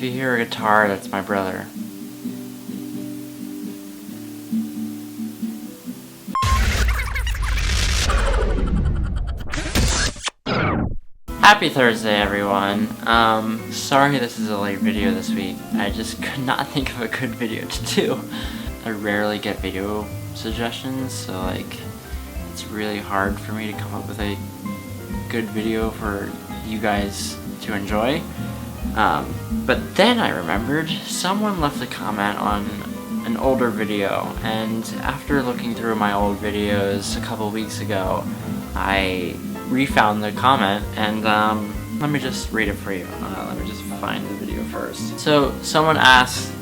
If you hear a guitar, that's my brother. Happy Thursday, everyone. Sorry this is a late video this week. I just could not think of a good video to do. I rarely get video suggestions, so like, it's really hard for me to come up with a good video for you guys to enjoy. But then I remembered someone left a comment on an older video, and after looking through my old videos a couple weeks ago, I refound the comment, and let me just read it for you. Let me just find the video first. So someone asked,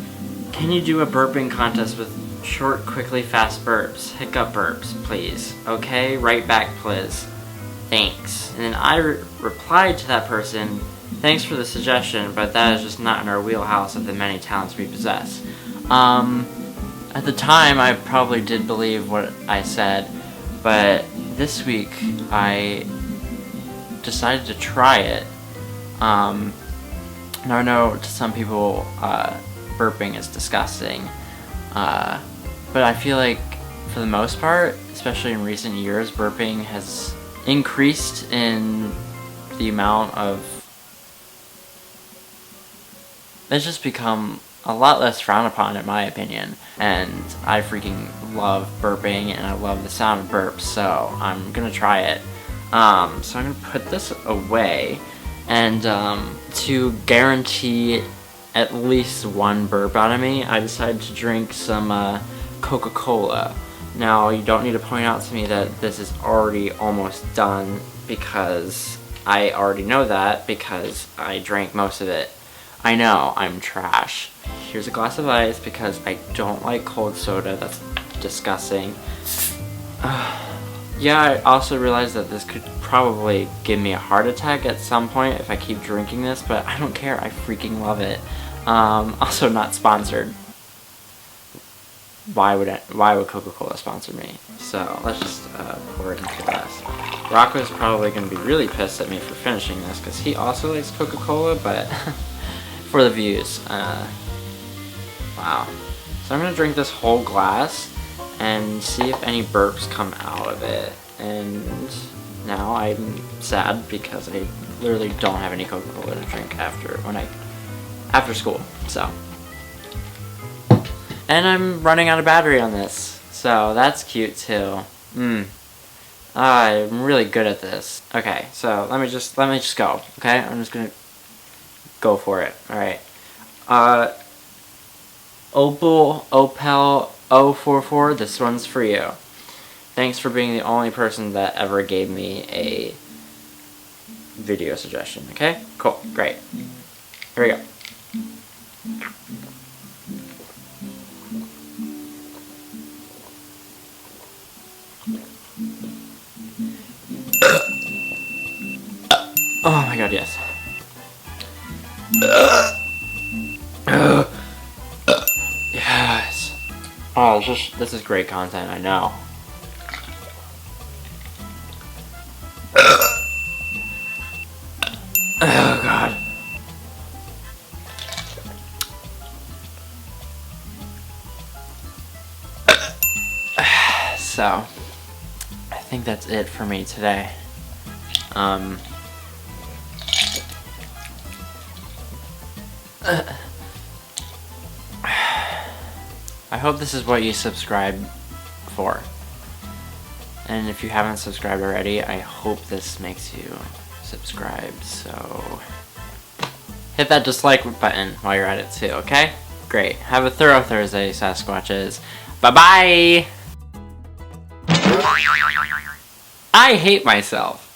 can you do a burping contest with short, quickly, fast burps, hiccup burps, please? Okay, right back, please. Thanks. And then I replied to that person, thanks for the suggestion, but that is just not in our wheelhouse of the many talents we possess. At the time, I probably did believe what I said, but this week, I decided to try it. Now I know to some people, burping is disgusting, but I feel like for the most part, especially in recent years, burping has increased in the amount of... It's just become a lot less frowned upon, in my opinion, and I freaking love burping and I love the sound of burps, so I'm gonna try it. So I'm gonna put this away, and to guarantee at least one burp out of me, I decided to drink some Coca-Cola. Now, you don't need to point out to me that this is already almost done, because I already know that, because I drank most of it. I know, I'm trash. Here's a glass of ice, because I don't like cold soda. That's disgusting. Yeah, I also realized that this could probably give me a heart attack at some point if I keep drinking this, but I don't care. I freaking love it. Also not sponsored. Why would Coca-Cola sponsor me? So let's just pour it into the glass. Rocco's probably going to be really pissed at me for finishing this, because he also likes Coca-Cola, but for the views. Wow. So I'm going to drink this whole glass and see if any burps come out of it. And now I'm sad because I literally don't have any Coca-Cola to drink after school. So, and I'm running out of battery on this, so that's cute too. I'm really good at this. Okay, so let me just go. Okay, I'm just gonna go for it. All right. Opel 044, this one's for you. Thanks for being the only person that ever gave me a video suggestion. Okay? Cool. Great. Here we go. Oh my god, yes. Yes. Oh, this is great content, I know. Oh god. So, I think that's it for me today. I hope this is what you subscribe for. And if you haven't subscribed already, I hope this makes you subscribe, so hit that dislike button while you're at it too, okay? Great. Have a thorough Thursday, Sasquatches. Bye-bye! I hate myself.